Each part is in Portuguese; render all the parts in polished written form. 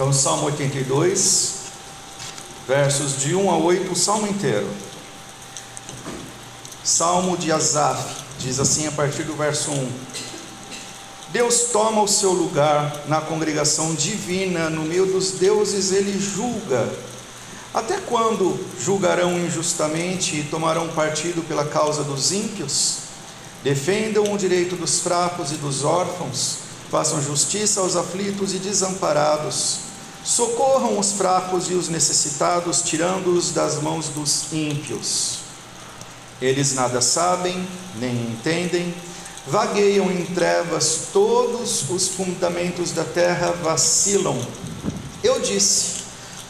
Então, Salmo 82, versos de 1 a 8, o salmo inteiro. Salmo de Asaf, diz assim a partir do verso 1: Deus toma o seu lugar na congregação divina, no meio dos deuses ele julga. Até quando julgarão injustamente e tomarão partido pela causa dos ímpios? Defendam o direito dos fracos e dos órfãos, façam justiça aos aflitos e desamparados, socorram os fracos e os necessitados, tirando-os das mãos dos ímpios. Eles nada sabem, nem entendem, vagueiam em trevas, todos os fundamentos da terra vacilam. Eu disse: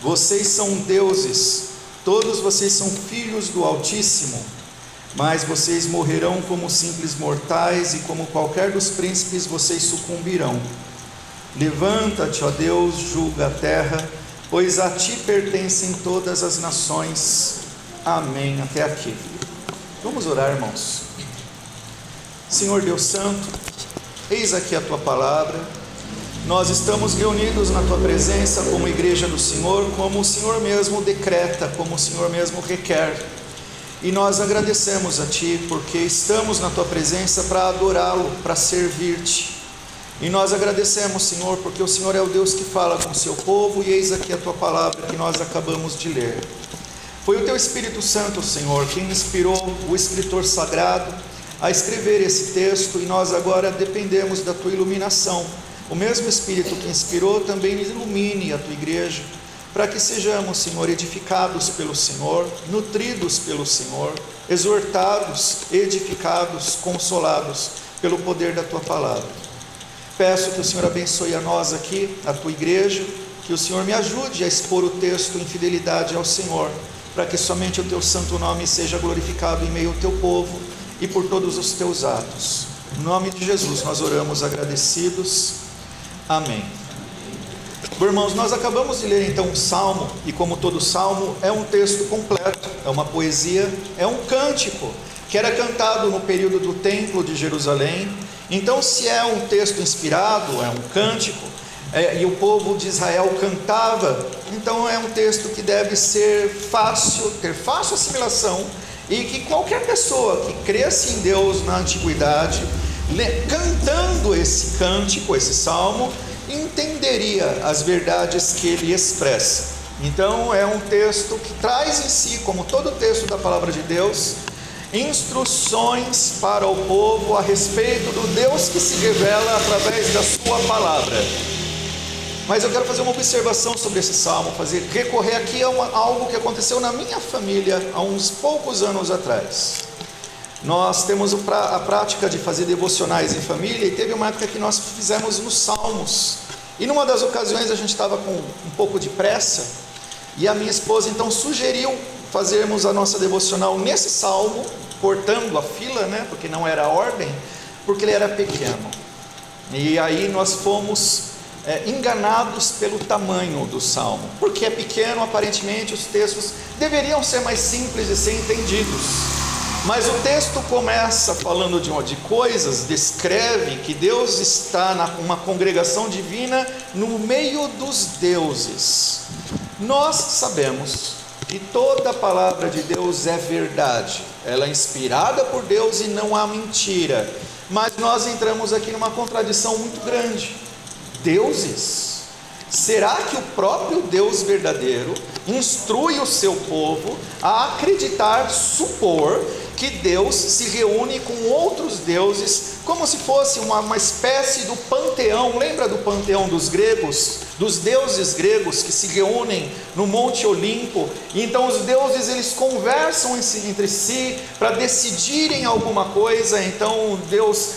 vocês são deuses, todos vocês são filhos do Altíssimo, mas vocês morrerão como simples mortais, e como qualquer dos príncipes vocês sucumbirão. Levanta-te, ó Deus, julga a terra, pois a ti pertencem todas as nações. Amém. Até aqui. Vamos orar, irmãos. Senhor Deus Santo, eis aqui a tua palavra. Nós estamos reunidos na tua presença como igreja do Senhor, como o Senhor mesmo decreta, como o Senhor mesmo requer. E nós agradecemos a Ti, porque estamos na Tua presença para adorá-lo, para servir-te. E nós agradecemos, Senhor, porque o Senhor é o Deus que fala com o seu povo, e eis aqui a Tua palavra que nós acabamos de ler. Foi o Teu Espírito Santo, Senhor, quem inspirou o escritor sagrado a escrever esse texto, e nós agora dependemos da Tua iluminação. O mesmo Espírito que inspirou também ilumine a Tua igreja, para que sejamos, Senhor, edificados pelo Senhor, nutridos pelo Senhor, exortados, edificados, consolados pelo poder da Tua palavra. Peço que o Senhor abençoe a nós aqui, a Tua igreja, que o Senhor me ajude a expor o texto em fidelidade ao Senhor, para que somente o Teu santo nome seja glorificado em meio ao Teu povo e por todos os Teus atos. Em nome de Jesus nós oramos agradecidos. Amém. Irmãos, nós acabamos de ler então um salmo, e como todo salmo é um texto completo, é uma poesia, é um cântico que era cantado no período do templo de Jerusalém. Então, se é um texto inspirado, é um cântico, e o povo de Israel cantava, então é um texto que deve ser ter fácil assimilação, e que qualquer pessoa que cresce em Deus na antiguidade, cantando esse cântico, esse salmo, entenderia as verdades que ele expressa. Então é um texto que traz em si, como todo texto da palavra de Deus, instruções para o povo a respeito do Deus que se revela através da sua palavra. Mas eu quero fazer uma observação sobre esse salmo, recorrer aqui a algo que aconteceu na minha família há uns poucos anos atrás. Nós temos a prática de fazer devocionais em família, e teve uma época que nós fizemos nos Salmos, e numa das ocasiões a gente estava com um pouco de pressa, e a minha esposa então sugeriu fazermos a nossa devocional nesse salmo, cortando a fila, porque não era a ordem, porque ele era pequeno. E aí nós fomos enganados pelo tamanho do salmo, porque é pequeno, aparentemente os textos deveriam ser mais simples de ser entendidos. Mas o texto começa falando de coisas, descreve que Deus está numa congregação divina no meio dos deuses. Nós sabemos que toda a palavra de Deus é verdade, ela é inspirada por Deus e não há mentira. Mas nós entramos aqui numa contradição muito grande. Deuses? Será que o próprio Deus verdadeiro instrui o seu povo a acreditar, supor que Deus se reúne com outros deuses, como se fosse uma espécie do panteão? Lembra do panteão dos gregos, dos deuses gregos que se reúnem no Monte Olimpo, e então os deuses eles conversam entre si para decidirem alguma coisa. Então Deus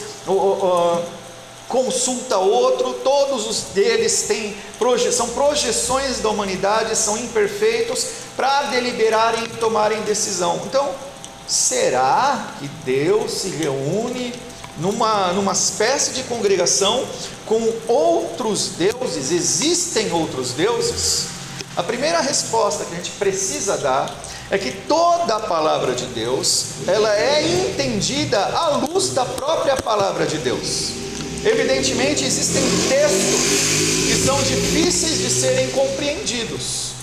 consulta outro, todos os deles são projeções da humanidade, são imperfeitos, para deliberarem e tomarem decisão. Então, será que Deus se reúne numa espécie de congregação com outros deuses? Existem outros deuses? A primeira resposta que a gente precisa dar é que toda a palavra de Deus, ela é entendida à luz da própria palavra de Deus. Evidentemente, existem textos que são difíceis de serem compreendidos,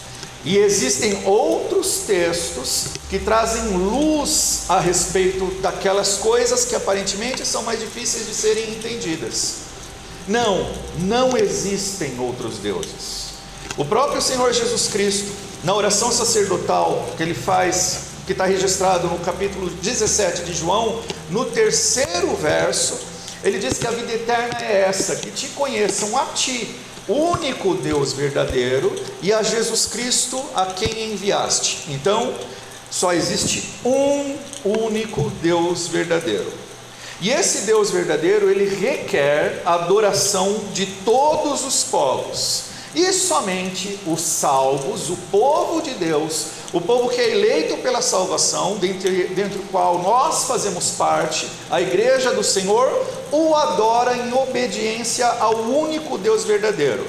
e existem outros textos que trazem luz a respeito daquelas coisas que aparentemente são mais difíceis de serem entendidas. Não existem outros deuses. O próprio Senhor Jesus Cristo, na oração sacerdotal que ele faz, que está registrado no capítulo 17 de João, no 3º verso, ele diz que a vida eterna é essa, que te conheçam a ti, o único Deus verdadeiro, e a Jesus Cristo a quem enviaste. Então, só existe um único Deus verdadeiro. E esse Deus verdadeiro, ele requer a adoração de todos os povos. E somente os salvos, o povo de Deus, o povo que é eleito pela salvação, dentre o qual nós fazemos parte, a igreja do Senhor, o adora em obediência ao único Deus verdadeiro.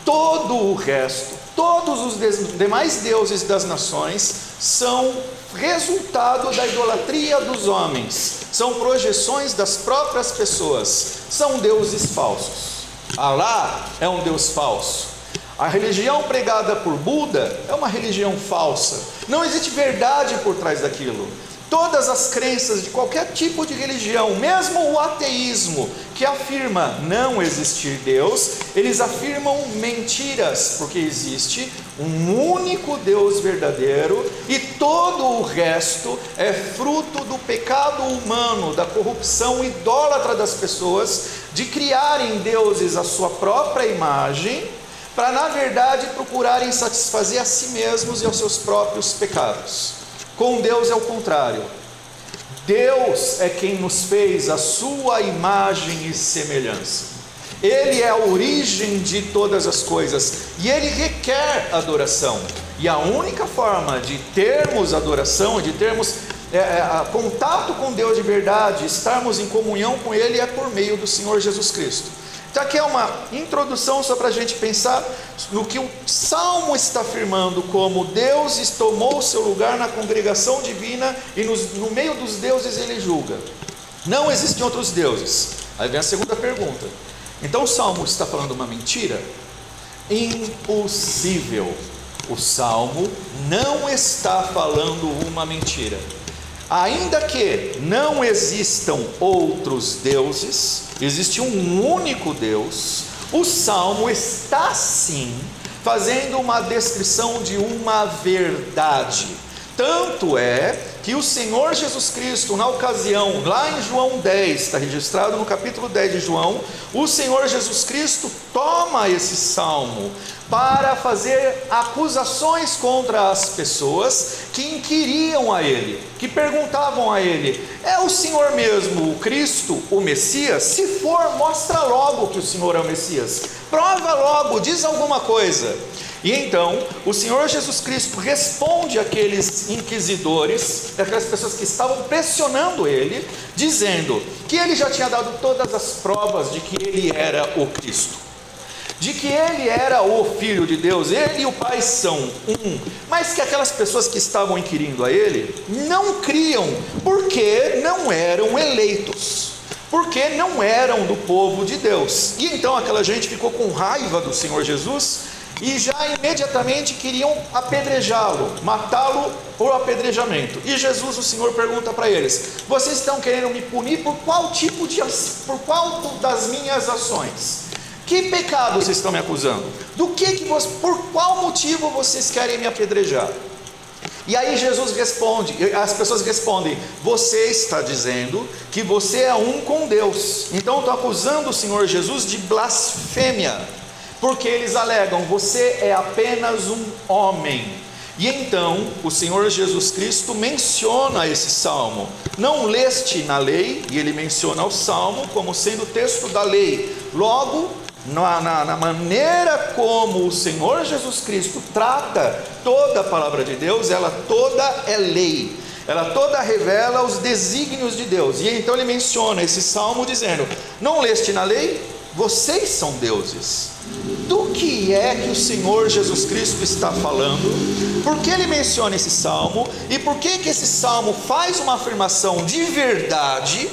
Todo o resto, todos os demais deuses das nações, são resultado da idolatria dos homens, são projeções das próprias pessoas, são deuses falsos. Alá é um Deus falso. A religião pregada por Buda é uma religião falsa. Não existe verdade por trás daquilo. Todas as crenças de qualquer tipo de religião, mesmo o ateísmo, que afirma não existir Deus, eles afirmam mentiras, porque existe um único Deus verdadeiro e todo o resto é fruto do pecado humano, da corrupção idólatra das pessoas, de criarem deuses à sua própria imagem, para na verdade procurarem satisfazer a si mesmos e aos seus próprios pecados. Com Deus é o contrário. Deus é quem nos fez a sua imagem e semelhança. Ele é a origem de todas as coisas e ele requer adoração. E a única forma de termos adoração, de termos contato com Deus de verdade, estarmos em comunhão com ele, é por meio do Senhor Jesus Cristo. Então aqui é uma introdução só para a gente pensar no que o Salmo está afirmando, como Deus tomou o seu lugar na congregação divina e no meio dos deuses ele julga. Não existem outros deuses. Aí vem a segunda pergunta. Então o Salmo está falando uma mentira? Impossível. O Salmo não está falando uma mentira. Ainda que não existam outros deuses, existe um único Deus, o Salmo está sim fazendo uma descrição de uma verdade. Tanto é que o Senhor Jesus Cristo, na ocasião, lá em João 10, está registrado no capítulo 10 de João, o Senhor Jesus Cristo toma esse salmo para fazer acusações contra as pessoas que inquiriam a ele, que perguntavam a ele: é o Senhor mesmo o Cristo, o Messias? Se for, mostra logo que o Senhor é o Messias, prova logo, diz alguma coisa. E então o Senhor Jesus Cristo responde àqueles inquisidores, aquelas pessoas que estavam pressionando ele, dizendo que ele já tinha dado todas as provas de que ele era o Cristo, de que ele era o Filho de Deus, ele e o Pai são um, mas que aquelas pessoas que estavam inquirindo a ele não criam, porque não eram eleitos, porque não eram do povo de Deus. E então aquela gente ficou com raiva do Senhor Jesus e já imediatamente queriam apedrejá-lo, matá-lo por apedrejamento. E Jesus, o Senhor, pergunta para eles: vocês estão querendo me punir por qual das minhas ações? Que pecado vocês estão me acusando? Por qual motivo vocês querem me apedrejar? E aí Jesus responde, as pessoas respondem: você está dizendo que você é um com Deus. Então estão acusando o Senhor Jesus de blasfêmia, porque eles alegam: você é apenas um homem. E então o Senhor Jesus Cristo menciona esse salmo: não leste na lei? E ele menciona o salmo como sendo o texto da lei. Logo, na maneira como o Senhor Jesus Cristo trata toda a palavra de Deus, ela toda é lei, ela toda revela os desígnios de Deus. E então ele menciona esse salmo dizendo: não leste na lei? Vocês são deuses. Do que é que o Senhor Jesus Cristo está falando? Por que ele menciona esse salmo? E por que esse salmo faz uma afirmação de verdade?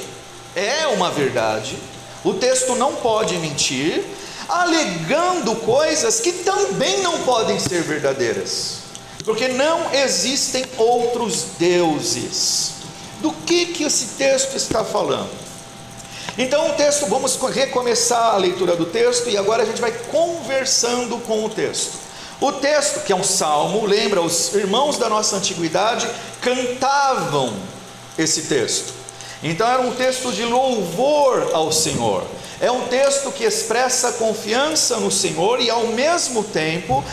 É uma verdade. O texto não pode mentir, alegando coisas que também não podem ser verdadeiras, porque não existem outros deuses. Do que esse texto está falando? Então o texto, vamos recomeçar a leitura do texto, e agora a gente vai conversando com o texto. O texto, que é um salmo, lembra, os irmãos da nossa antiguidade cantavam esse texto. Então era um texto de louvor ao Senhor. É um texto que expressa confiança no Senhor e ao mesmo tempo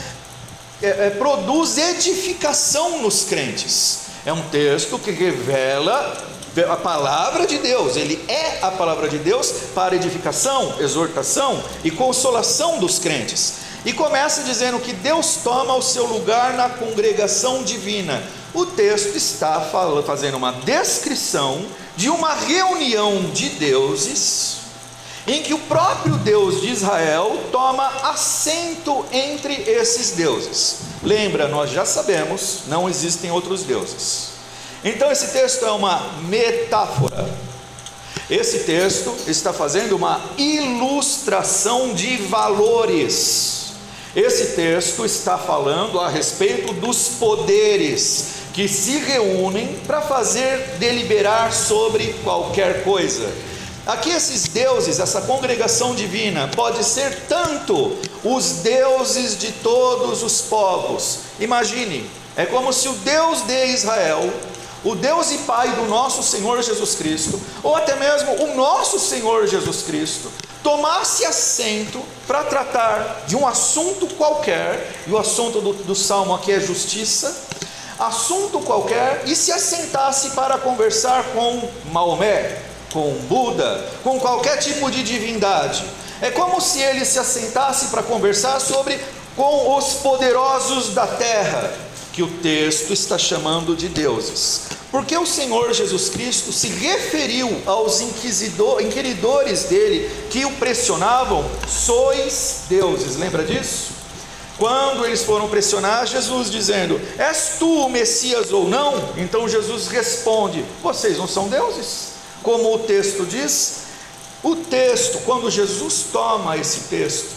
produz edificação nos crentes. É um texto que revela a palavra de Deus. Ele é a palavra de Deus para edificação, exortação e consolação dos crentes. E começa dizendo que Deus toma o seu lugar na congregação divina. O texto está fazendo uma descrição de uma reunião de deuses, em que o próprio Deus de Israel toma assento entre esses deuses. Lembra, nós já sabemos, não existem outros deuses. Então esse texto é uma metáfora. Esse texto está fazendo uma ilustração de valores. Esse texto está falando a respeito dos poderes que se reúnem para fazer deliberar sobre qualquer coisa. Aqui esses deuses, essa congregação divina, pode ser tanto os deuses de todos os povos. Imagine, é como se o Deus de Israel, o Deus e Pai do nosso Senhor Jesus Cristo, ou até mesmo o nosso Senhor Jesus Cristo, tomasse assento para tratar de um assunto qualquer, e o assunto do salmo aqui é justiça, assunto qualquer, e se assentasse para conversar com Maomé, com Buda, com qualquer tipo de divindade. É como se ele se assentasse para conversar com os poderosos da terra, que o texto está chamando de deuses. Porque o Senhor Jesus Cristo se referiu aos inquiridores dele, que o pressionavam: sois deuses. Lembra disso? Quando eles foram pressionar Jesus dizendo: és tu o Messias ou não? Então Jesus responde: vocês não são deuses? Como o texto diz. O texto, quando Jesus toma esse texto,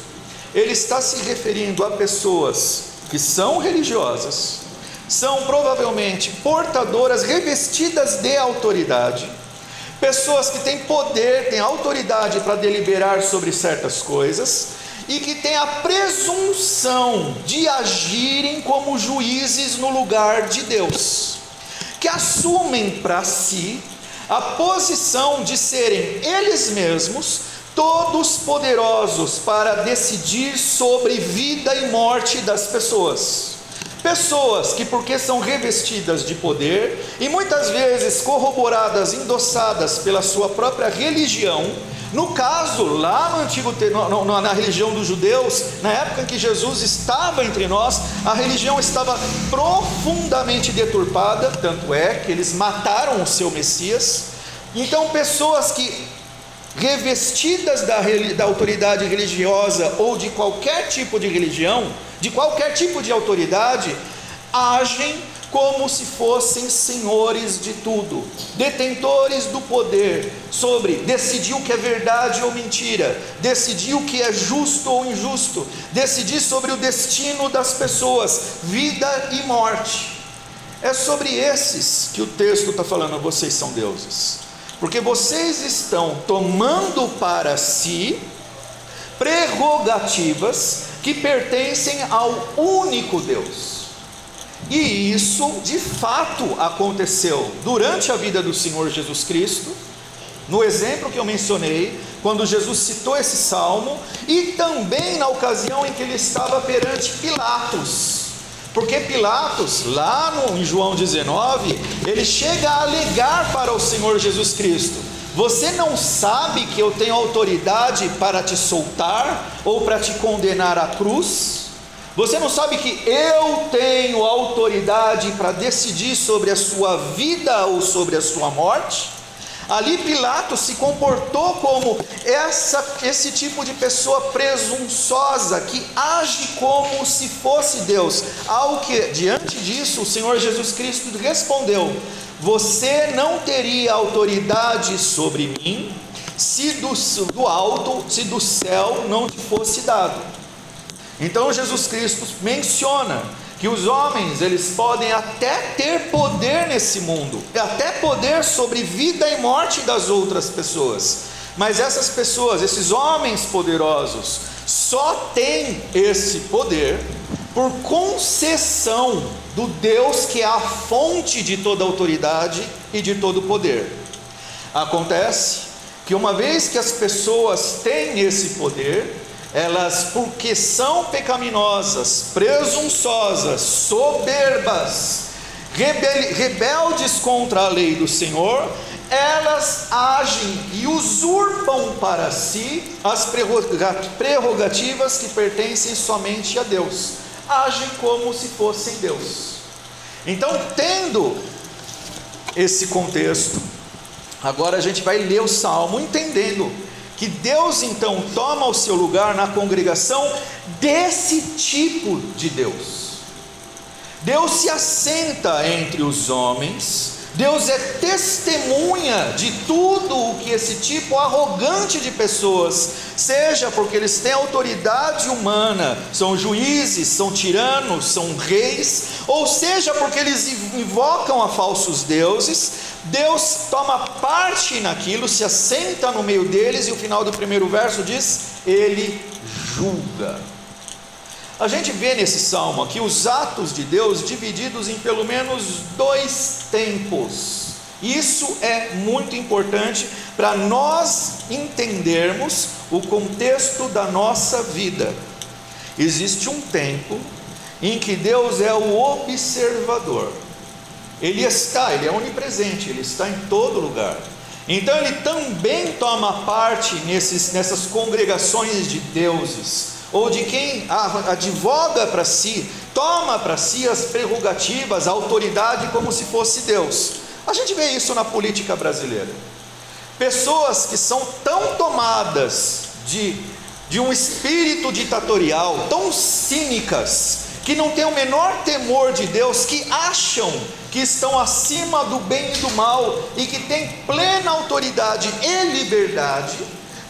ele está se referindo a pessoas que são religiosas, são provavelmente portadoras, revestidas de autoridade, pessoas que têm poder, têm autoridade para deliberar sobre certas coisas, e que têm a presunção de agirem como juízes no lugar de Deus, que assumem para si a posição de serem eles mesmos todos poderosos para decidir sobre vida e morte das pessoas. Pessoas que, porque são revestidas de poder e muitas vezes corroboradas, endossadas pela sua própria religião, no caso lá no antigo, na religião dos judeus, na época em que Jesus estava entre nós, a religião estava profundamente deturpada, tanto é que eles mataram o seu Messias. Então pessoas que, revestidas da autoridade religiosa ou de qualquer tipo de religião, de qualquer tipo de autoridade, agem como se fossem senhores de tudo, detentores do poder sobre decidir o que é verdade ou mentira, decidir o que é justo ou injusto, decidir sobre o destino das pessoas, vida e morte. É sobre esses que o texto está falando: vocês são deuses, porque vocês estão tomando para si prerrogativas que pertencem ao único Deus. E isso de fato aconteceu durante a vida do Senhor Jesus Cristo, no exemplo que eu mencionei, quando Jesus citou esse salmo, e também na ocasião em que ele estava perante Pilatos. Porque Pilatos, lá em João 19, ele chega a alegar para o Senhor Jesus Cristo: você não sabe que eu tenho autoridade para te soltar ou para te condenar à cruz? Você não sabe que eu tenho autoridade para decidir sobre a sua vida ou sobre a sua morte? Ali Pilatos se comportou como esse tipo de pessoa presunçosa, que age como se fosse Deus. Ao que, diante disso, o Senhor Jesus Cristo respondeu: você não teria autoridade sobre mim se do alto, se do céu não te fosse dado. Então Jesus Cristo menciona que os homens, eles podem até ter poder nesse mundo, até poder sobre vida e morte das outras pessoas, mas essas pessoas, esses homens poderosos, só têm esse poder por concessão do Deus que é a fonte de toda autoridade e de todo poder. Acontece que uma vez que as pessoas têm esse poder, elas, porque são pecaminosas, presunçosas, soberbas, rebeldes contra a lei do Senhor, elas agem e usurpam para si as prerrogativas que pertencem somente a Deus, agem como se fossem Deus. Então, tendo esse contexto, agora a gente vai ler o Salmo entendendo que Deus então toma o seu lugar na congregação desse tipo de Deus. Deus se assenta entre os homens, Deus é testemunha de tudo o que esse tipo arrogante de pessoas, seja porque eles têm autoridade humana, são juízes, são tiranos, são reis, ou seja porque eles invocam a falsos deuses, Deus toma parte naquilo, se assenta no meio deles, e o final do primeiro verso diz: Ele julga. A gente vê nesse salmo aqui os atos de Deus divididos em pelo menos 2 tempos. Isso é muito importante para nós entendermos o contexto da nossa vida. Existe um tempo em que Deus é o observador. Ele é onipresente, Ele está em todo lugar. Então Ele também toma parte nessas congregações de deuses, ou de quem advoga para si, toma para si as prerrogativas, a autoridade como se fosse Deus. A gente vê isso na política brasileira. Pessoas que são tão tomadas de um espírito ditatorial, tão cínicas, que não têm o menor temor de Deus, que acham que estão acima do bem e do mal, e que têm plena autoridade e liberdade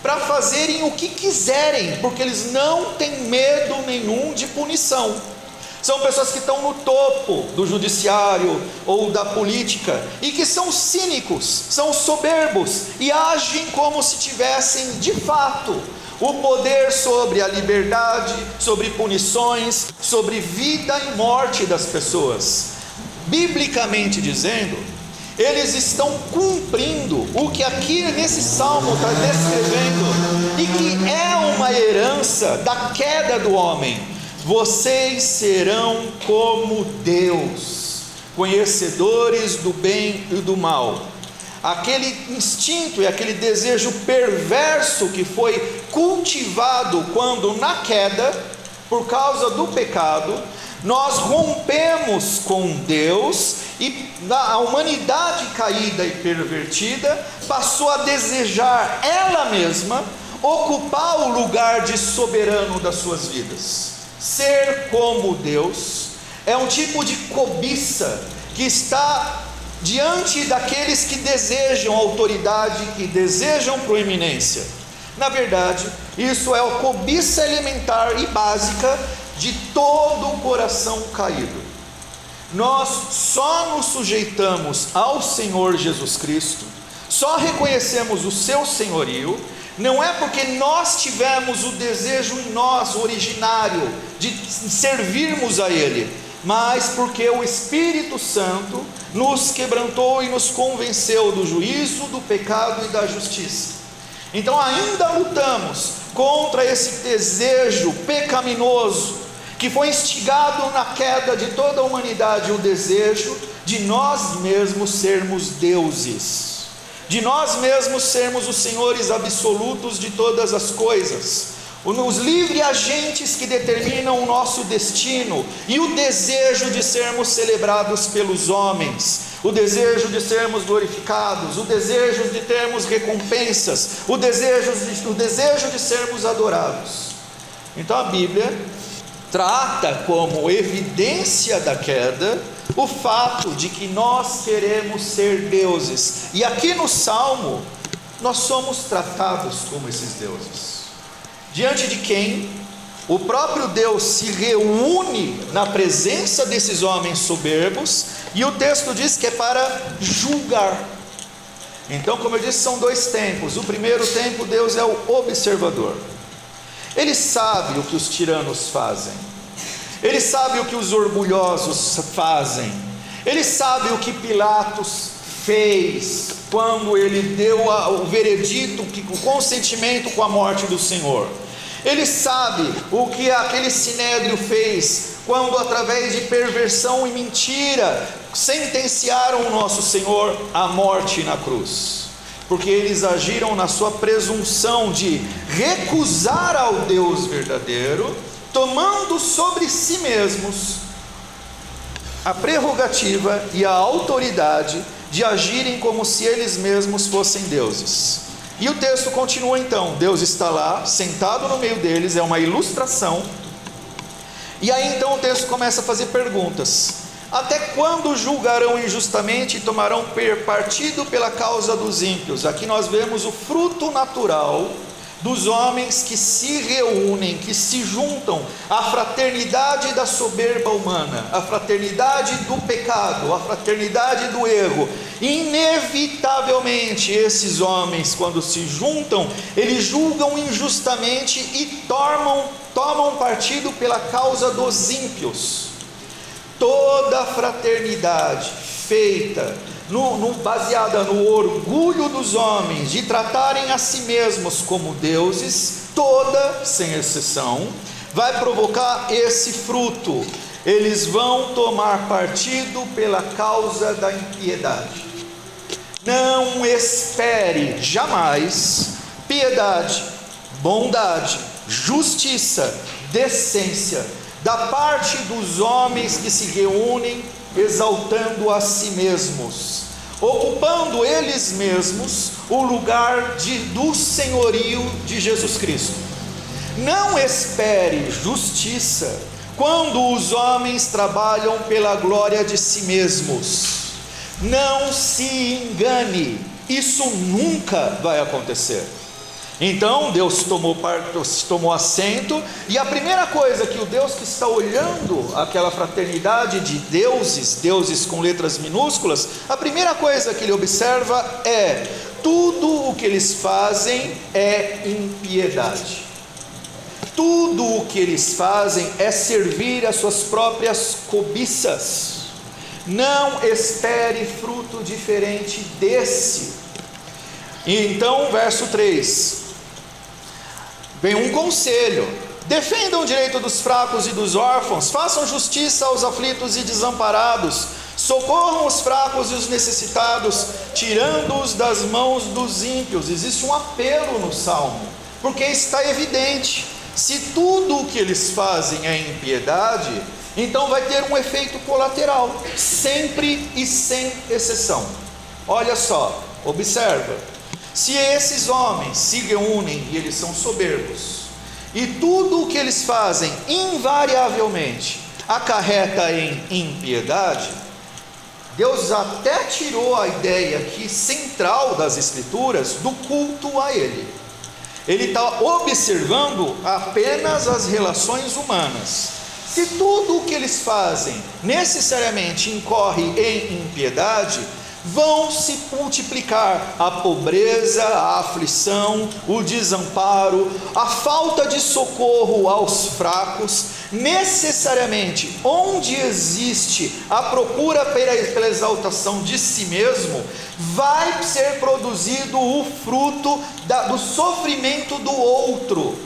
para fazerem o que quiserem, porque eles não têm medo nenhum de punição. São pessoas que estão no topo do judiciário ou da política, e que são cínicos, são soberbos, e agem como se tivessem de fato o poder sobre a liberdade, sobre punições, sobre vida e morte das pessoas. Biblicamente dizendo, eles estão cumprindo o que aqui nesse salmo está descrevendo, e que é uma herança da queda do homem. Vocês serão como Deus, conhecedores do bem e do mal. Aquele instinto e aquele desejo perverso que foi cultivado quando na queda, por causa do pecado, nós rompemos com Deus, e a humanidade caída e pervertida passou a desejar ela mesma ocupar o lugar de soberano das suas vidas. Ser como Deus é um tipo de cobiça que está diante daqueles que desejam autoridade, que desejam proeminência. Na verdade, isso é a cobiça elementar e básica de todo o coração caído. Nós só nos sujeitamos ao Senhor Jesus Cristo, só reconhecemos o seu senhorio, não é porque nós tivemos o desejo em nós originário de servirmos a Ele, mas porque o Espírito Santo nos quebrantou e nos convenceu do juízo, do pecado e da justiça. Então ainda lutamos contra esse desejo pecaminoso que foi instigado na queda de toda a humanidade, o desejo de nós mesmos sermos deuses, de nós mesmos sermos os senhores absolutos de todas as coisas, os livres agentes que determinam o nosso destino, e o desejo de sermos celebrados pelos homens, o desejo de sermos glorificados, o desejo de termos recompensas, o desejo de sermos adorados. Então a Bíblia trata como evidência da queda o fato de que nós queremos ser deuses. E aqui no Salmo, nós somos tratados como esses deuses, diante de quem o próprio Deus se reúne na presença desses homens soberbos, e o texto diz que é para julgar. Então, como eu disse, são dois tempos. O primeiro tempo, Deus é o observador. Ele sabe o que os tiranos fazem, ele sabe o que os orgulhosos fazem, ele sabe o que Pilatos fez quando ele deu o veredito, o consentimento com a morte do Senhor. Ele sabe o que aquele sinédrio fez quando, através de perversão e mentira, sentenciaram o nosso Senhor à morte na cruz, porque eles agiram na sua presunção de recusar ao Deus verdadeiro, tomando sobre si mesmos a prerrogativa e a autoridade de agirem como se eles mesmos fossem deuses. E o texto continua então, Deus está lá, sentado no meio deles, é uma ilustração, e aí então o texto começa a fazer perguntas: até quando julgarão injustamente e tomarão partido pela causa dos ímpios? Aqui nós vemos o fruto natural dos homens que se reúnem, que se juntam, a fraternidade da soberba humana, a fraternidade do pecado, a fraternidade do erro. Inevitavelmente esses homens, quando se juntam, eles julgam injustamente e tomam partido pela causa dos ímpios. Toda a fraternidade feita baseada no orgulho dos homens de tratarem a si mesmos como deuses, toda, sem exceção, vai provocar esse fruto. Eles vão tomar partido pela causa da impiedade. Não espere jamais piedade, bondade, justiça, decência da parte dos homens que se reúnem exaltando a si mesmos, ocupando eles mesmos o lugar do senhorio de Jesus Cristo. Não espere justiça quando os homens trabalham pela glória de si mesmos. Não se engane, isso nunca vai acontecer. Então Deus tomou assento, e a primeira coisa que o Deus que está olhando aquela fraternidade de deuses com letras minúsculas, a primeira coisa que ele observa é: tudo o que eles fazem é impiedade. Tudo o que eles fazem é servir às suas próprias cobiças. Não espere fruto diferente desse. E então, verso 3, vem um conselho: defendam o direito dos fracos e dos órfãos, façam justiça aos aflitos e desamparados, socorram os fracos e os necessitados, tirando-os das mãos dos ímpios. Existe um apelo no Salmo, porque está evidente: se tudo o que eles fazem é impiedade, então vai ter um efeito colateral, sempre e sem exceção. Olha só, observa: se esses homens se reúnem e eles são soberbos, e tudo o que eles fazem invariavelmente acarreta em impiedade, Deus até tirou a ideia aqui central das Escrituras do culto a Ele. Ele está observando apenas as relações humanas. Se tudo o que eles fazem necessariamente incorre em impiedade, vão se multiplicar a pobreza, a aflição, o desamparo, a falta de socorro aos fracos. Necessariamente, onde existe a procura pela exaltação de si mesmo, vai ser produzido o fruto do sofrimento do outro.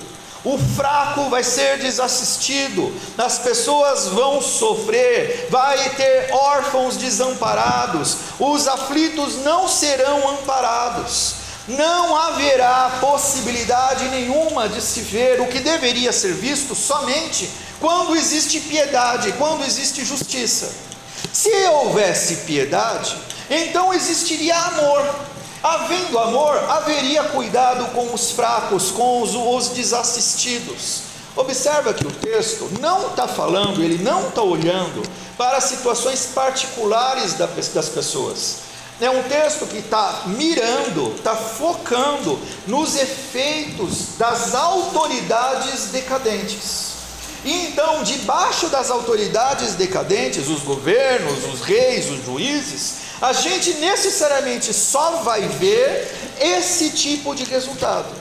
O fraco vai ser desassistido, as pessoas vão sofrer, vai ter órfãos desamparados, os aflitos não serão amparados. Não haverá possibilidade nenhuma de se ver o que deveria ser visto somente quando existe piedade, quando existe justiça. Se houvesse piedade, então existiria amor. Havendo amor, haveria cuidado com os fracos, com os desassistidos. Observa que o texto não está falando, ele não está olhando para situações particulares das pessoas. É um texto que está mirando, está focando nos efeitos das autoridades decadentes. E então, debaixo das autoridades decadentes, os governos, os reis, os juízes, a gente necessariamente só vai ver esse tipo de resultado.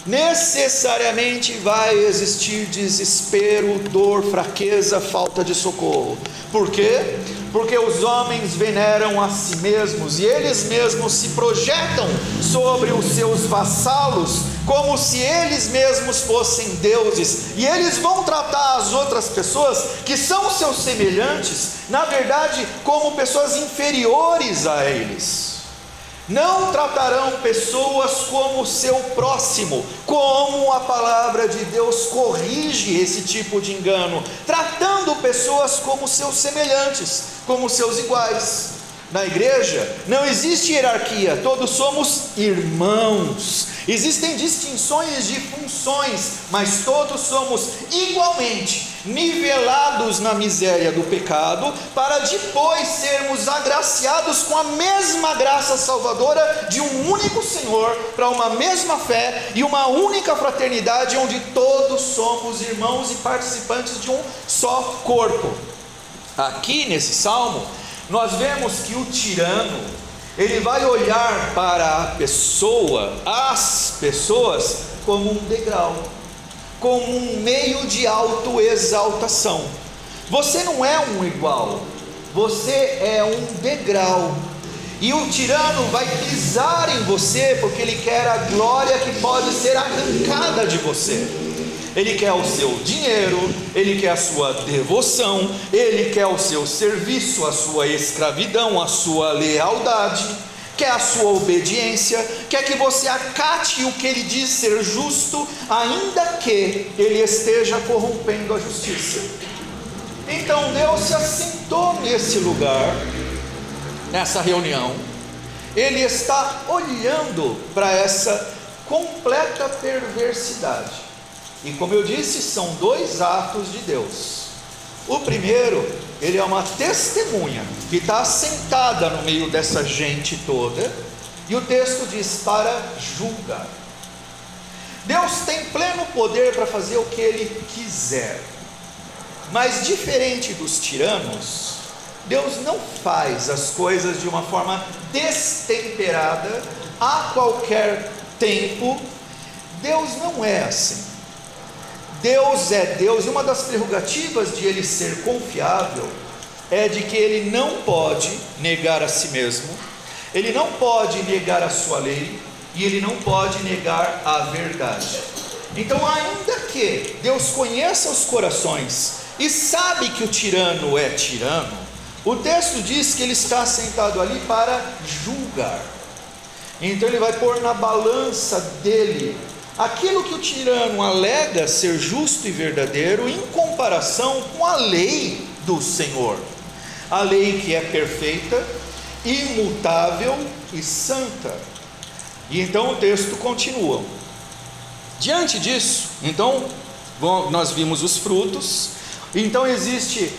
Necessariamente vai existir desespero, dor, fraqueza, falta de socorro. Por quê? Porque os homens veneram a si mesmos e eles mesmos se projetam sobre os seus vassalos como se eles mesmos fossem deuses, e eles vão tratar as outras pessoas que são seus semelhantes, na verdade, como pessoas inferiores a eles. Não tratarão pessoas como seu próximo, como a palavra de Deus corrige esse tipo de engano, tratando pessoas como seus semelhantes, como seus iguais. Na igreja não existe hierarquia, todos somos irmãos. Existem distinções de funções, mas todos somos igualmente nivelados na miséria do pecado, para depois sermos agraciados com a mesma graça salvadora de um único Senhor, para uma mesma fé e uma única fraternidade, onde todos somos irmãos e participantes de um só corpo. Aqui nesse salmo nós vemos que o tirano, ele vai olhar para a pessoa, as pessoas, como um degrau, como um meio de autoexaltação. Você não é um igual, você é um degrau, e o tirano vai pisar em você, porque ele quer a glória que pode ser arrancada de você. Ele quer o seu dinheiro, ele quer a sua devoção, ele quer o seu serviço, a sua escravidão, a sua lealdade, quer a sua obediência, quer que você acate o que ele diz ser justo, ainda que ele esteja corrompendo a justiça. Então Deus se assentou nesse lugar, nessa reunião, ele está olhando para essa completa perversidade. E como eu disse, são dois atos de Deus. O primeiro, ele é uma testemunha que está sentada no meio dessa gente toda, e o texto diz: para julgar. Deus tem pleno poder para fazer o que ele quiser, mas diferente dos tiranos, Deus não faz as coisas de uma forma destemperada a qualquer tempo. Deus não é assim. Deus é Deus, e uma das prerrogativas de ele ser confiável é de que ele não pode negar a si mesmo, ele não pode negar a sua lei, e ele não pode negar a verdade. Então, ainda que Deus conheça os corações e sabe que o tirano é tirano, o texto diz que ele está sentado ali para julgar. Então ele vai pôr na balança dele aquilo que o tirano alega ser justo e verdadeiro, em comparação com a lei do Senhor, a lei que é perfeita, imutável e santa. E então o texto continua. Diante disso, então, nós vimos os frutos. Então existe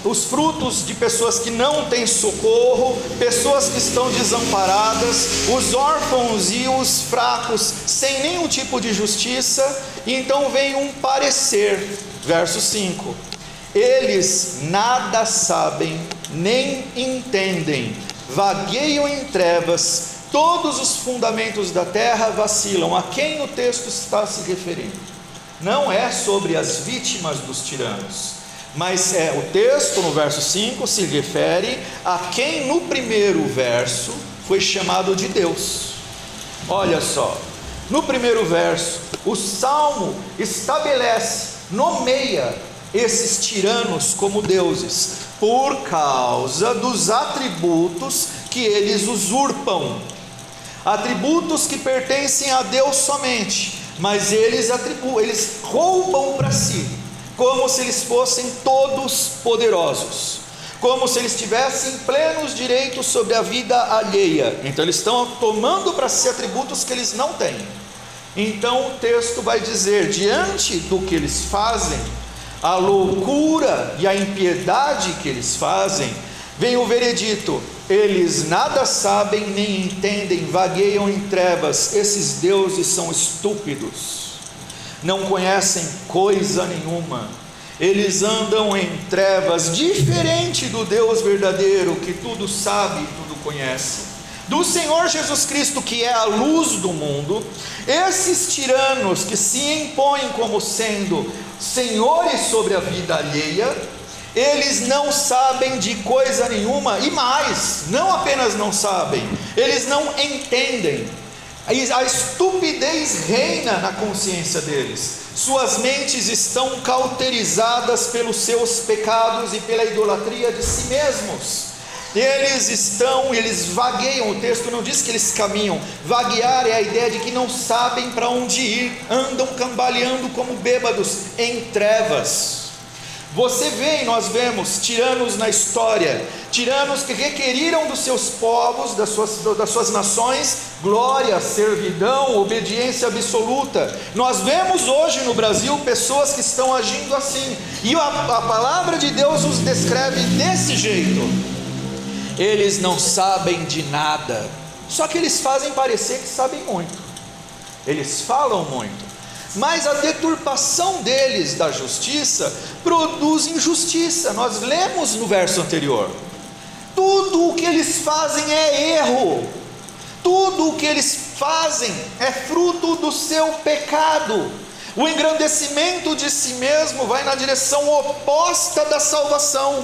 os frutos de pessoas que não têm socorro, pessoas que estão desamparadas, os órfãos e os fracos sem nenhum tipo de justiça. E então vem um parecer, verso 5: eles nada sabem, nem entendem, vagueiam em trevas, todos os fundamentos da terra vacilam. A quem o texto está se referindo? Não é sobre as vítimas dos tiranos, mas o texto no verso 5 se refere a quem no primeiro verso foi chamado de Deus. Olha só, no primeiro verso o salmo estabelece, nomeia esses tiranos como deuses, por causa dos atributos que eles usurpam, atributos que pertencem a Deus somente, mas eles roubam para si, como se eles fossem todos poderosos, como se eles tivessem plenos direitos sobre a vida alheia. Então eles estão tomando para si atributos que eles não têm. Então o texto vai dizer, diante do que eles fazem, a loucura e a impiedade que eles fazem, vem o veredito: eles nada sabem nem entendem, vagueiam em trevas. Esses deuses são estúpidos, não conhecem coisa nenhuma. Eles andam em trevas, diferente do Deus verdadeiro, que tudo sabe e tudo conhece, do Senhor Jesus Cristo, que é a luz do mundo. Esses tiranos que se impõem como sendo senhores sobre a vida alheia, eles não sabem de coisa nenhuma, e mais, não apenas não sabem, eles não entendem. A estupidez reina na consciência deles. Suas mentes estão cauterizadas pelos seus pecados e pela idolatria de si mesmos. Eles vagueiam. O texto não diz que eles caminham. Vaguear é a ideia de que não sabem para onde ir, andam cambaleando como bêbados em trevas. Você vê, e nós vemos tiranos na história, tiranos que requeriram dos seus povos, das suas nações, glória, servidão, obediência absoluta. Nós vemos hoje no Brasil pessoas que estão agindo assim, e a palavra de Deus os descreve desse jeito. Eles não sabem de nada, só que eles fazem parecer que sabem muito, eles falam muito, mas a deturpação deles da justiça produz injustiça. Nós lemos no verso anterior: tudo o que eles fazem é erro, tudo o que eles fazem é fruto do seu pecado. O engrandecimento de si mesmo vai na direção oposta da salvação.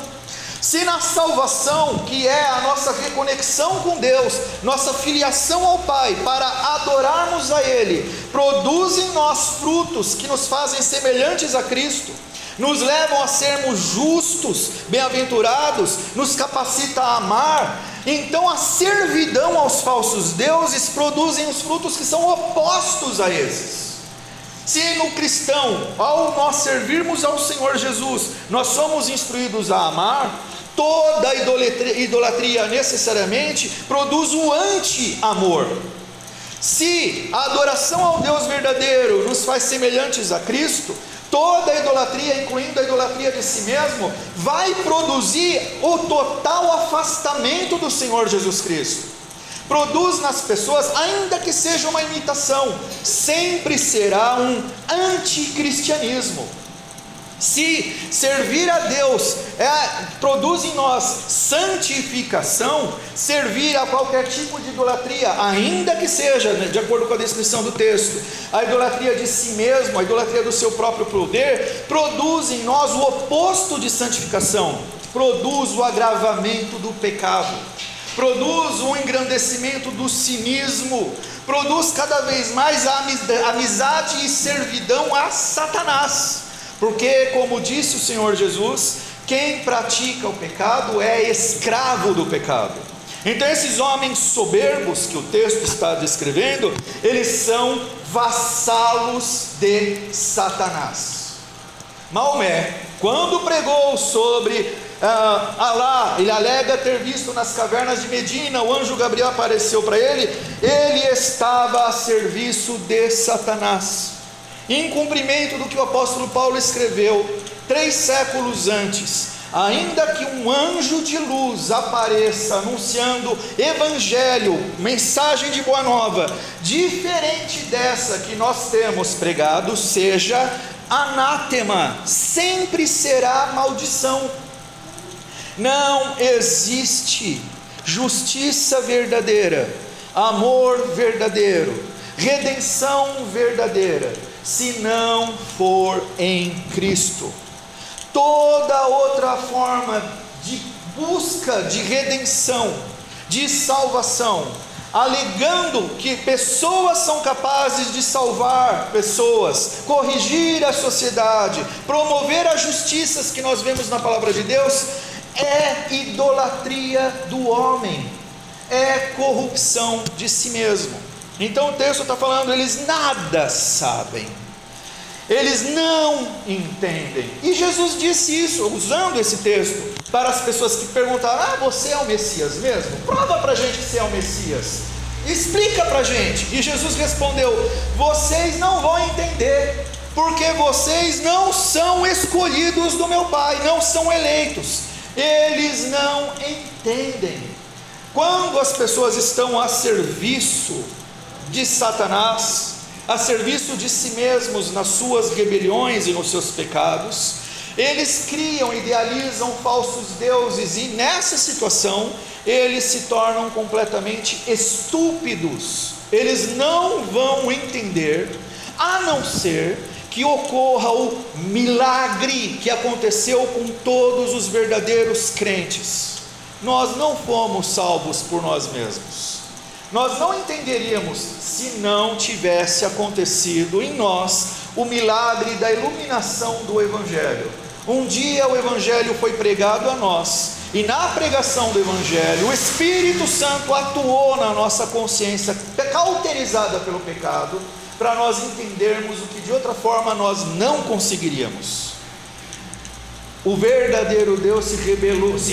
Se na salvação, que é a nossa reconexão com Deus, nossa filiação ao Pai, para adorarmos a Ele, produz em nós frutos que nos fazem semelhantes a Cristo, nos levam a sermos justos, bem-aventurados, nos capacita a amar, então a servidão aos falsos deuses produzem os frutos que são opostos a esses. Se no cristão, ao nós servirmos ao Senhor Jesus, nós somos instruídos a amar, toda idolatria necessariamente produz o anti-amor. Se a adoração ao Deus verdadeiro nos faz semelhantes a Cristo, toda a idolatria, incluindo a idolatria de si mesmo, vai produzir o total afastamento do Senhor Jesus Cristo. Produz nas pessoas, ainda que seja uma imitação, sempre será um anticristianismo. Se servir a Deus produz em nós santificação, servir a qualquer tipo de idolatria, ainda que seja, de acordo com a descrição do texto, a idolatria de si mesmo, a idolatria do seu próprio poder, produz em nós o oposto de santificação, produz o agravamento do pecado, produz o engrandecimento do cinismo, produz cada vez mais a amizade e servidão a Satanás. Porque, como disse o Senhor Jesus, quem pratica o pecado é escravo do pecado. Então esses homens soberbos que o texto está descrevendo, eles são vassalos de Satanás. Maomé, quando pregou sobre Alá, ele alega ter visto nas cavernas de Medina, o anjo Gabriel apareceu para ele, ele estava a serviço de Satanás, em cumprimento do que o apóstolo Paulo escreveu 3 séculos antes: ainda que um anjo de luz apareça anunciando evangelho, mensagem de boa nova, diferente dessa que nós temos pregado, seja anátema, sempre será maldição. Não existe justiça verdadeira, amor verdadeiro, redenção verdadeira, se não for em Cristo. Toda outra forma de busca de redenção, de salvação, alegando que pessoas são capazes de salvar pessoas, corrigir a sociedade, promover as justiças que nós vemos na palavra de Deus, é idolatria do homem, é corrupção de si mesmo. Então o texto está falando, eles nada sabem, eles não entendem. E Jesus disse isso, usando esse texto, para as pessoas que perguntaram: você é o Messias mesmo? Prova para a gente que você é o Messias, explica para a gente. E Jesus respondeu: vocês não vão entender, porque vocês não são escolhidos do meu Pai, não são eleitos. Eles não entendem. Quando as pessoas estão a serviço de Satanás, a serviço de si mesmos nas suas rebeliões e nos seus pecados, eles criam, idealizam falsos deuses, e nessa situação eles se tornam completamente estúpidos. Eles não vão entender, a não ser que ocorra o milagre que aconteceu com todos os verdadeiros crentes. Nós não fomos salvos por nós mesmos. Nós não entenderíamos se não tivesse acontecido em nós o milagre da iluminação do Evangelho. Um dia o Evangelho foi pregado a nós, e na pregação do Evangelho o Espírito Santo atuou na nossa consciência cauterizada pelo pecado, para nós entendermos o que de outra forma nós não conseguiríamos. O verdadeiro Deus se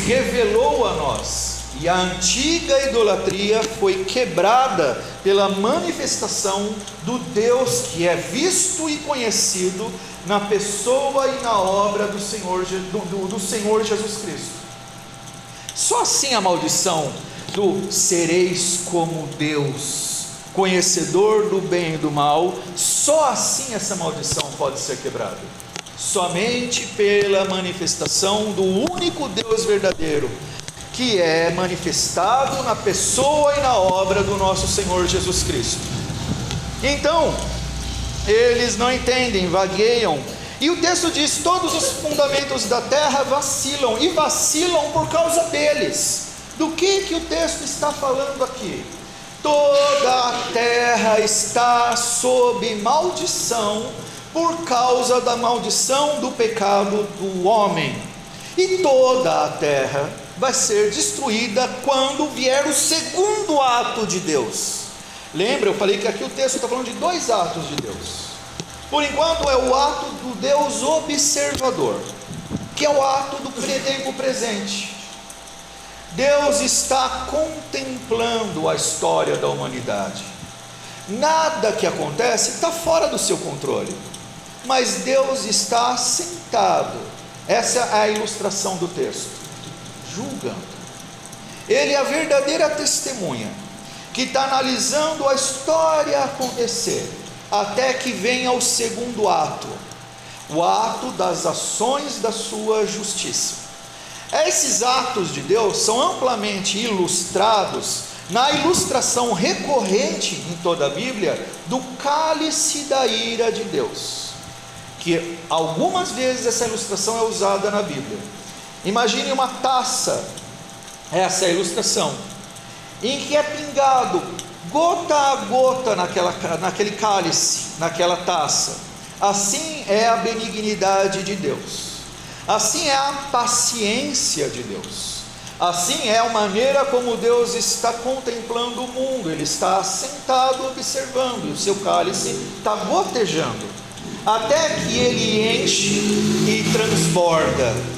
revelou a nós, e a antiga idolatria foi quebrada pela manifestação do Deus que é visto e conhecido na pessoa e na obra do Senhor Jesus Cristo. Só assim a maldição do sereis como Deus, conhecedor do bem e do mal, só assim essa maldição pode ser quebrada. Somente pela manifestação do único Deus verdadeiro, que é manifestado na pessoa e na obra do nosso Senhor Jesus Cristo. Então, eles não entendem, vagueiam, e o texto diz: todos os fundamentos da terra vacilam, e vacilam por causa deles. Do que o texto está falando aqui? Toda a terra está sob maldição, por causa da maldição do pecado do homem, e toda a terra vai ser destruída quando vier o segundo ato de Deus. Lembra, eu falei que aqui o texto está falando de dois atos de Deus. Por enquanto é o ato do Deus observador, que é o ato do tempo presente. Deus está contemplando a história da humanidade. Nada que acontece está fora do seu controle, mas Deus está sentado. Essa é a ilustração do texto, julgando. Ele é a verdadeira testemunha, que está analisando a história acontecer, até que venha o segundo ato, o ato das ações da sua justiça. Esses atos de Deus são amplamente ilustrados na ilustração recorrente em toda a Bíblia do cálice da ira de Deus, que algumas vezes essa ilustração é usada na Bíblia. Imagine uma taça, essa é a ilustração, em que é pingado gota a gota naquele cálice, naquela taça. Assim é a benignidade de Deus, assim é a paciência de Deus, assim é a maneira como Deus está contemplando o mundo. Ele está sentado observando, e o seu cálice está gotejando, até que ele enche e transborda.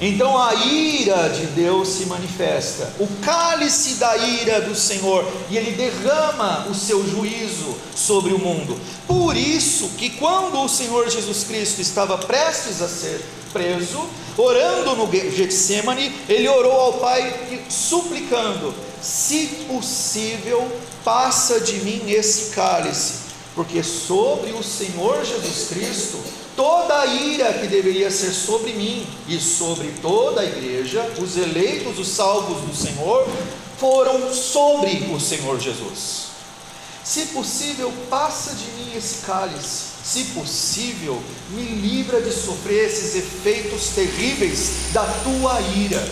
Então a ira de Deus se manifesta, o cálice da ira do Senhor, e Ele derrama o seu juízo sobre o mundo. Por isso que quando o Senhor Jesus Cristo estava prestes a ser preso, orando no Getsemane, Ele orou ao Pai suplicando: se possível, passa de mim esse cálice, porque sobre o Senhor Jesus Cristo toda a ira que deveria ser sobre mim e sobre toda a igreja, os eleitos, os salvos do Senhor, foram sobre o Senhor Jesus. Se possível, passa de mim esse cálice, se possível, me livra de sofrer esses efeitos terríveis da tua ira.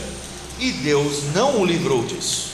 E Deus não o livrou disso,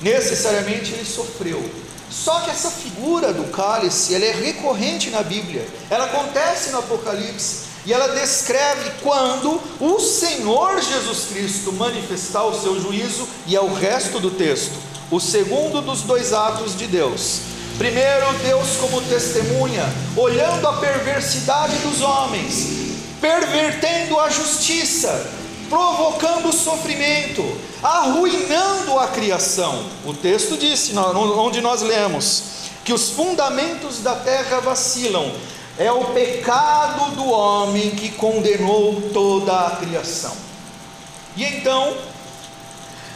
necessariamente ele sofreu. Só que essa figura do cálice, ela é recorrente na Bíblia, ela acontece no Apocalipse, e ela descreve quando o Senhor Jesus Cristo manifestar o seu juízo, e é o resto do texto, o segundo dos dois atos de Deus. Primeiro, Deus como testemunha, olhando a perversidade dos homens, pervertendo a justiça, provocando sofrimento, arruinando a criação. O texto disse, onde nós lemos, que os fundamentos da terra vacilam. É o pecado do homem que condenou toda a criação. E então,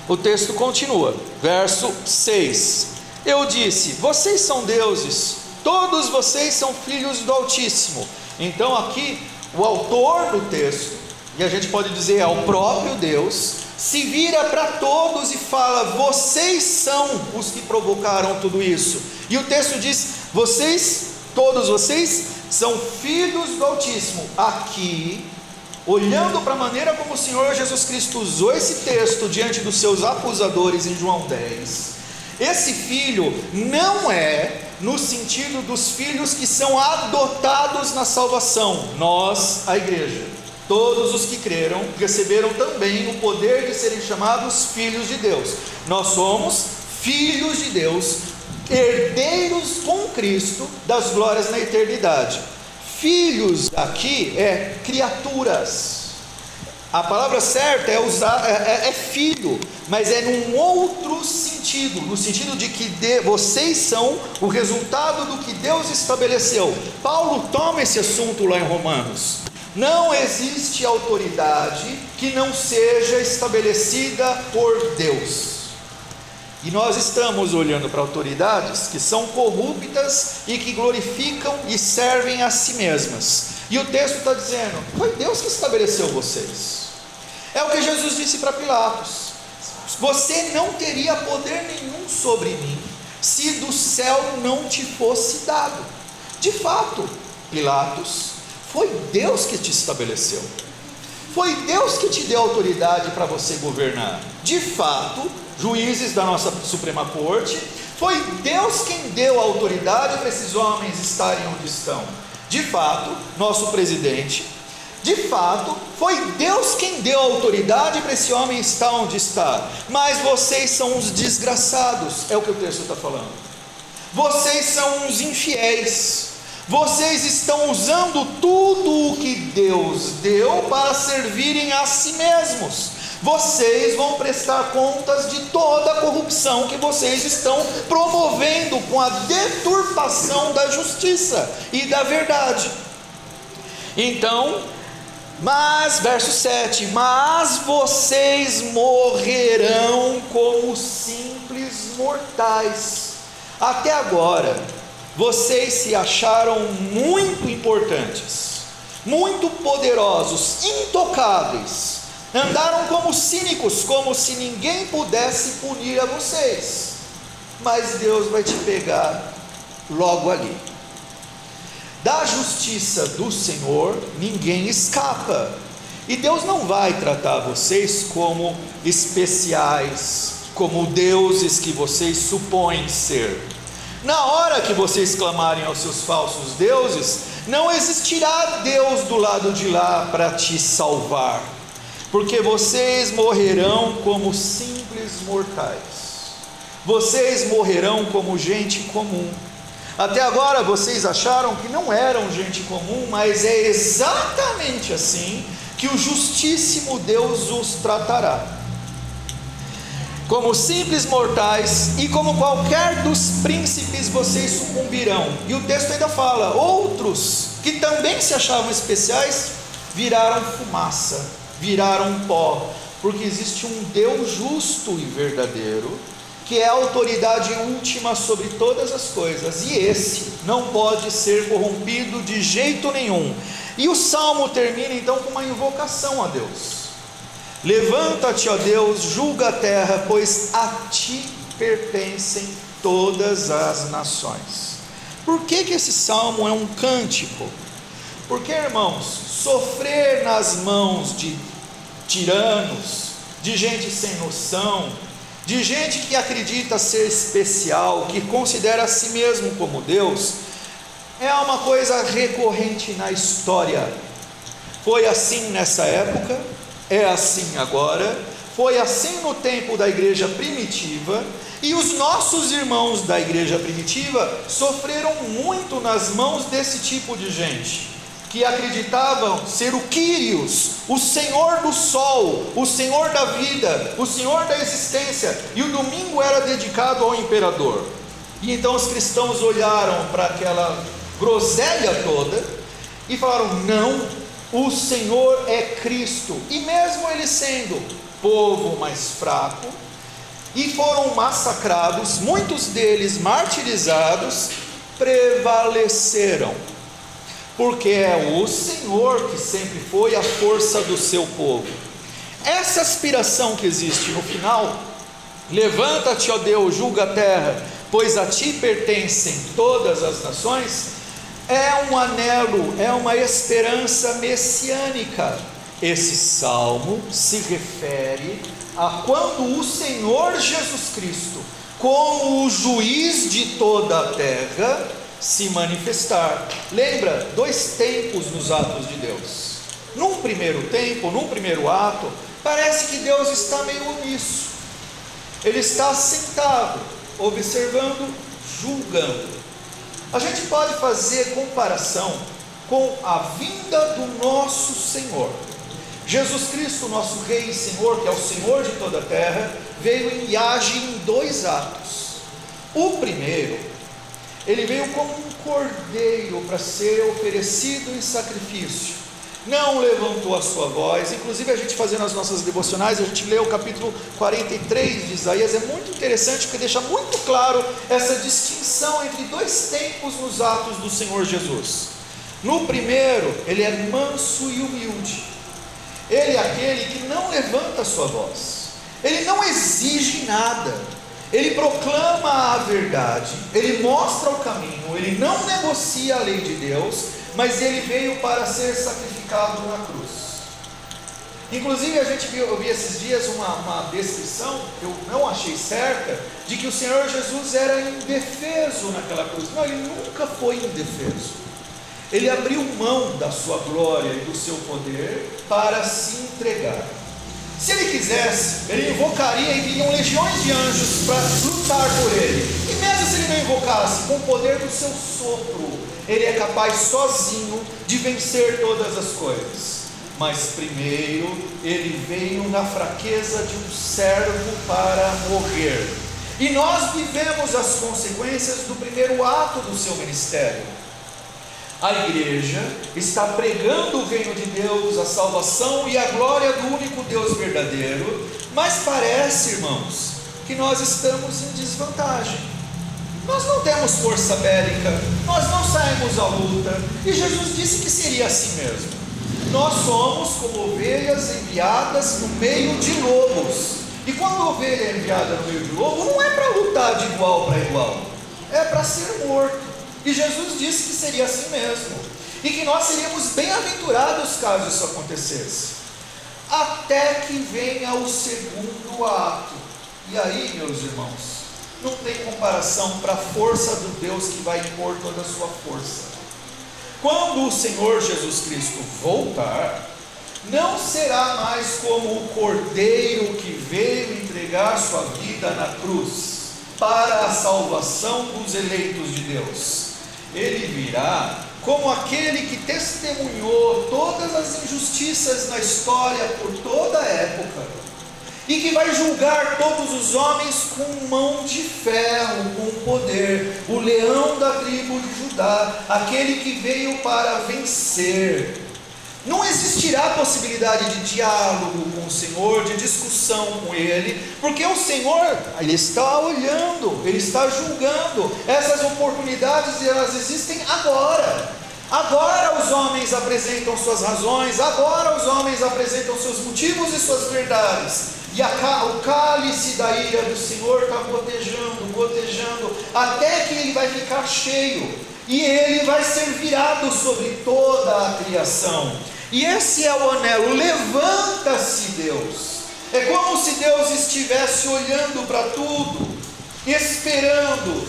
o texto continua, verso 6: eu disse, vocês são deuses, todos vocês são filhos do Altíssimo. Então aqui, o autor do texto, e a gente pode dizer é o próprio Deus, se vira para todos e fala, vocês são os que provocaram tudo isso. E o texto diz, vocês, todos vocês, são filhos do Altíssimo. Aqui, olhando para a maneira como o Senhor Jesus Cristo usou esse texto diante dos seus acusadores em João 10, esse filho não é no sentido dos filhos que são adotados na salvação. Nós, a igreja, todos os que creram, receberam também o poder de serem chamados filhos de Deus. Nós somos filhos de Deus, herdeiros com Cristo das glórias na eternidade. Filhos aqui é criaturas. A palavra certa é usar é filho, mas é num outro sentido, no sentido de que vocês são o resultado do que Deus estabeleceu. Paulo toma esse assunto lá em Romanos. Não existe autoridade que não seja estabelecida por Deus. E nós estamos olhando para autoridades que são corruptas e que glorificam e servem a si mesmas. E o texto está dizendo, foi Deus que estabeleceu vocês. É o que Jesus disse para Pilatos, você não teria poder nenhum sobre mim, se do céu não te fosse dado. De fato, Pilatos, foi Deus que te estabeleceu, foi Deus que te deu autoridade para você governar. De fato, juízes da nossa Suprema Corte, foi Deus quem deu a autoridade para esses homens estarem onde estão. De fato, nosso presidente, de fato, foi Deus quem deu a autoridade para esse homem estar onde está. Mas vocês são uns desgraçados, é o que o texto está falando. Vocês são uns infiéis. Vocês estão usando tudo o que Deus deu para servirem a si mesmos. Vocês vão prestar contas de toda a corrupção que vocês estão promovendo com a deturpação da justiça e da verdade. Então, verso 7, mas vocês morrerão como simples mortais. Até agora, vocês se acharam muito importantes, muito poderosos, intocáveis, andaram como cínicos, como se ninguém pudesse punir a vocês, mas Deus vai te pegar logo ali. Da justiça do Senhor ninguém escapa, e Deus não vai tratar vocês como especiais, como deuses que vocês supõem ser. Na hora que vocês clamarem aos seus falsos deuses, não existirá Deus do lado de lá para te salvar, porque vocês morrerão como simples mortais, vocês morrerão como gente comum. Até agora vocês acharam que não eram gente comum, mas é exatamente assim que o justíssimo Deus os tratará, como simples mortais, e como qualquer dos príncipes vocês sucumbirão. E o texto ainda fala, outros que também se achavam especiais, viraram fumaça, viraram pó, porque existe um Deus justo e verdadeiro, que é a autoridade última sobre todas as coisas, e esse não pode ser corrompido de jeito nenhum. E o salmo termina então com uma invocação a Deus: levanta-te, ó Deus, julga a terra, pois a ti pertencem todas as nações. Por que esse salmo é um cântico? Porque, irmãos, sofrer nas mãos de tiranos, de gente sem noção, de gente que acredita ser especial, que considera a si mesmo como Deus, é uma coisa recorrente na história. Foi assim nessa época, é assim agora, foi assim no tempo da igreja primitiva, e os nossos irmãos da igreja primitiva sofreram muito nas mãos desse tipo de gente, que acreditavam ser o Quírios, o Senhor do sol, o Senhor da vida, o Senhor da existência, e o domingo era dedicado ao imperador. E então os cristãos olharam para aquela groselha toda e falaram: não, o Senhor é Cristo, e mesmo ele sendo povo mais fraco, e foram massacrados, muitos deles martirizados, prevaleceram, porque é o Senhor que sempre foi a força do seu povo. Essa aspiração que existe no final, levanta-te, ó Deus, julga a terra, pois a ti pertencem todas as nações, é um anelo, é uma esperança messiânica. Esse salmo se refere a quando o Senhor Jesus Cristo, como o juiz de toda a terra, se manifestar. Lembra, 2 tempos nos atos de Deus. Num primeiro tempo, num primeiro ato, parece que Deus está meio omisso. Ele está sentado, observando, julgando. A gente pode fazer comparação com a vinda do nosso Senhor. Jesus Cristo, nosso Rei e Senhor, que é o Senhor de toda a terra, veio e age em 2 atos. O primeiro, ele veio como um cordeiro para ser oferecido em sacrifício. Não levantou a sua voz. Inclusive, a gente fazendo as nossas devocionais, a gente lê o capítulo 43 de Isaías. É muito interessante, porque deixa muito claro essa distinção entre 2 tempos nos atos do Senhor Jesus. No primeiro, ele é manso e humilde. Ele é aquele que não levanta a sua voz, ele não exige nada, ele proclama a verdade, ele mostra o caminho, ele não negocia a lei de Deus, mas ele veio para ser sacrificado na cruz. Inclusive, eu vi esses dias uma descrição, eu não achei certa, de que o Senhor Jesus era indefeso naquela cruz. Não, ele nunca foi indefeso. Ele abriu mão da sua glória e do seu poder para se entregar. Se ele quisesse, ele invocaria e viriam legiões de anjos para lutar por ele. E mesmo se ele não invocasse, com o poder do seu sopro, ele é capaz sozinho de vencer todas as coisas. Mas primeiro, ele veio na fraqueza de um servo para morrer. E nós vivemos as consequências do primeiro ato do seu ministério. A igreja está pregando o reino de Deus, a salvação e a glória do único Deus verdadeiro, mas parece, irmãos, que nós estamos em desvantagem. Nós não temos força bélica, nós não saímos à luta, e Jesus disse que seria assim mesmo. Nós somos como ovelhas enviadas no meio de lobos, e quando a ovelha é enviada no meio de lobo, não é para lutar de igual para igual, é para ser morto. E Jesus disse que seria assim mesmo, e que nós seríamos bem-aventurados caso isso acontecesse, até que venha o segundo ato. E aí, meus irmãos, não tem comparação para a força do Deus que vai impor toda a sua força. Quando o Senhor Jesus Cristo voltar, não será mais como o cordeiro que veio entregar sua vida na cruz para a salvação dos eleitos de Deus. Ele virá como aquele que testemunhou todas as injustiças na história por toda a época, e que vai julgar todos os homens com mão de ferro, com poder, o leão da tribo de Judá, aquele que veio para vencer. Não existirá possibilidade de diálogo com o Senhor, de discussão com Ele, porque o Senhor, Ele está olhando, Ele está julgando. Essas oportunidades, elas existem agora. Agora os homens apresentam suas razões, agora os homens apresentam seus motivos e suas verdades. E o cálice da ira do Senhor está gotejando, até que ele vai ficar cheio, e ele vai ser virado sobre toda a criação. E esse é o anelo. Levanta-se, Deus. É como se Deus estivesse olhando para tudo, esperando,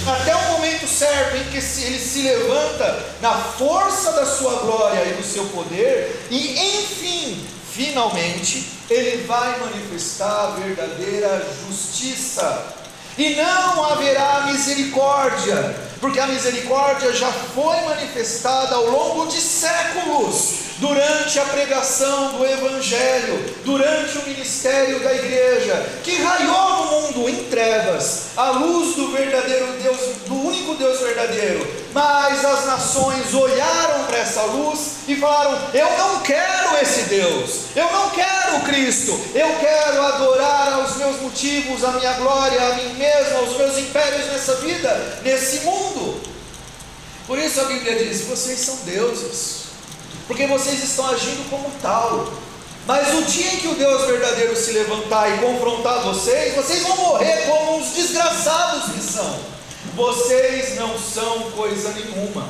até o momento certo em que ele se levanta na força da sua glória e do seu poder, e enfim, finalmente, ele vai manifestar a verdadeira justiça. E não haverá misericórdia, porque a misericórdia já foi manifestada ao longo de séculos, durante a pregação do Evangelho, durante o ministério da igreja, que raiou no mundo em trevas, a luz do verdadeiro Deus, do único Deus verdadeiro. Mas as nações olharam para essa luz e falaram: eu não quero esse Deus, eu não quero Cristo, eu quero adorar aos meus motivos, a minha glória, a mim mesmo, aos meus impérios nessa vida, nesse mundo. Por isso a Bíblia diz: vocês são deuses, porque vocês estão agindo como tal. Mas o dia em que o Deus verdadeiro se levantar e confrontar vocês, vocês vão morrer como uns desgraçados que são. Vocês não são coisa nenhuma.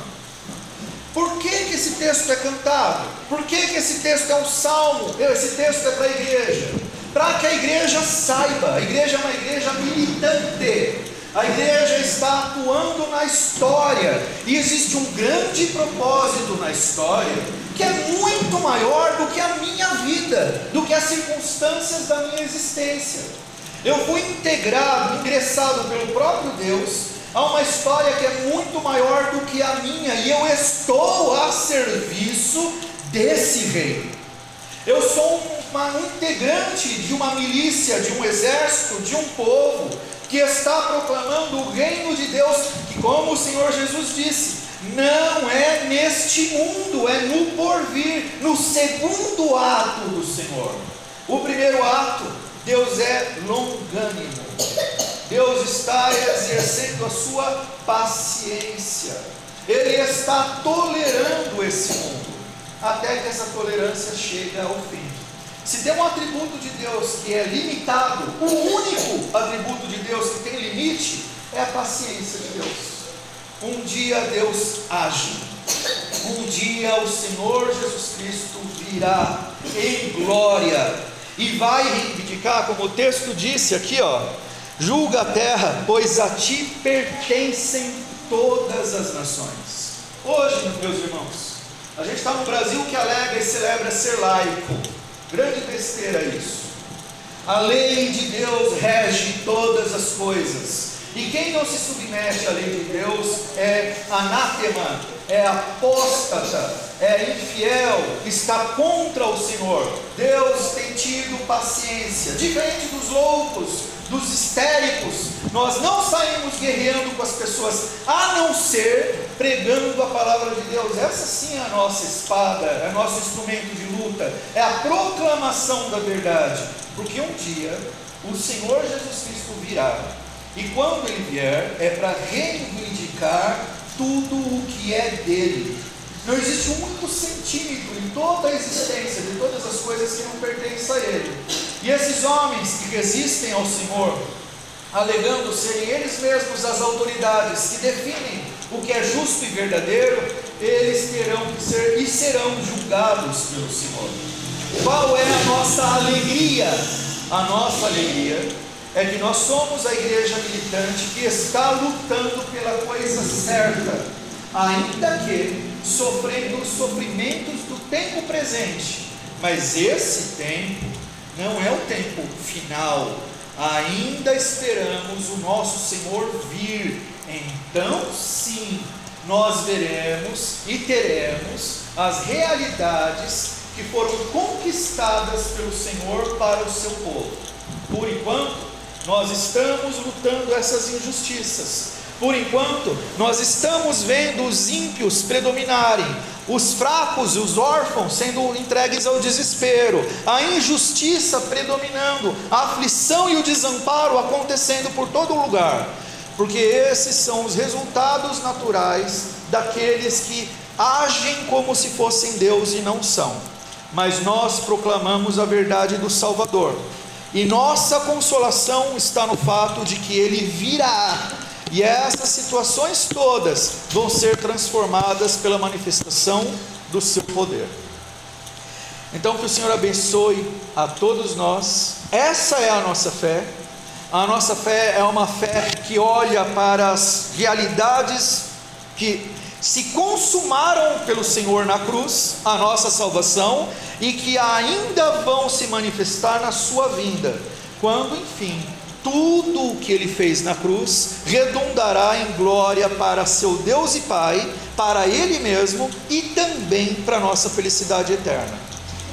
Por que esse texto é cantado? Por que esse texto é um salmo? Esse texto é para a igreja, para que a igreja saiba. A igreja é uma igreja militante. A igreja está atuando na história, e existe um grande propósito na história, que é muito maior do que a minha vida, do que as circunstâncias da minha existência. Eu fui ingressado pelo próprio Deus a uma história que é muito maior do que a minha, e eu estou a serviço desse reino. Eu sou um integrante de uma milícia, de um exército, de um povo, que está proclamando o reino de Deus, que, como o Senhor Jesus disse, não é neste mundo, é no porvir, no segundo ato do Senhor. O primeiro ato, Deus é longânimo, Deus está exercendo a sua paciência, Ele está tolerando esse mundo, até que essa tolerância chegue ao fim. Se tem um atributo de Deus que é limitado, o único atributo de Deus que tem limite é a paciência de Deus. Um dia Deus age, um dia o Senhor Jesus Cristo virá em glória e vai reivindicar, como o texto disse aqui, julga a terra, pois a ti pertencem todas as nações. Hoje, meus irmãos, a gente está no Brasil que alega e celebra ser laico. Grande besteira isso. A lei de Deus rege todas as coisas, e quem não se submete à lei de Deus é anátema, é apóstata, é infiel, está contra o Senhor. Deus tem tido paciência, diferente dos loucos, dos histéricos. Nós não saímos guerreando com as pessoas, a não ser pregando a palavra de Deus. Essa sim é a nossa espada, é nosso instrumento de luta, é a proclamação da verdade, porque um dia o Senhor Jesus Cristo virá, e quando Ele vier, é para reivindicar tudo o que é dele. Não existe um único centímetro em toda a existência, de todas as coisas, que não pertencem a Ele. E esses homens que resistem ao Senhor, alegando serem eles mesmos as autoridades que definem o que é justo e verdadeiro, eles terão que ser e serão julgados pelo Senhor. Qual é a nossa alegria? A nossa alegria é que nós somos a igreja militante que está lutando pela coisa certa, ainda que sofrendo os sofrimentos do tempo presente. Mas esse tempo não é o tempo final. Ainda esperamos o nosso Senhor vir. Então sim, nós veremos e teremos as realidades que foram conquistadas pelo Senhor para o seu povo. Por enquanto, nós estamos lutando essas injustiças. Por enquanto, nós estamos vendo os ímpios predominarem, os fracos e os órfãos sendo entregues ao desespero, a injustiça predominando, a aflição e o desamparo acontecendo por todo lugar, porque esses são os resultados naturais daqueles que agem como se fossem Deus e não são. Mas nós proclamamos a verdade do Salvador, e nossa consolação está no fato de que Ele virá, e essas situações todas vão ser transformadas pela manifestação do seu poder. Então que o Senhor abençoe a todos nós. Essa é a nossa fé. A nossa fé é uma fé que olha para as realidades que se consumaram pelo Senhor na cruz, a nossa salvação, e que ainda vão se manifestar na sua vinda, quando enfim tudo o que Ele fez na cruz redundará em glória para seu Deus e Pai, para Ele mesmo e também para a nossa felicidade eterna.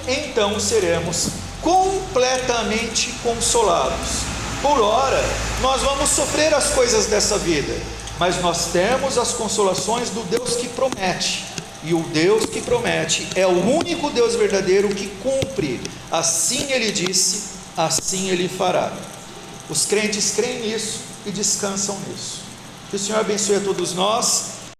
Então seremos completamente consolados. Por ora, nós vamos sofrer as coisas dessa vida, mas nós temos as consolações do Deus que promete, e o Deus que promete é o único Deus verdadeiro que cumpre. Assim Ele disse, assim Ele fará. Os crentes creem nisso e descansam nisso. Que o Senhor abençoe a todos nós.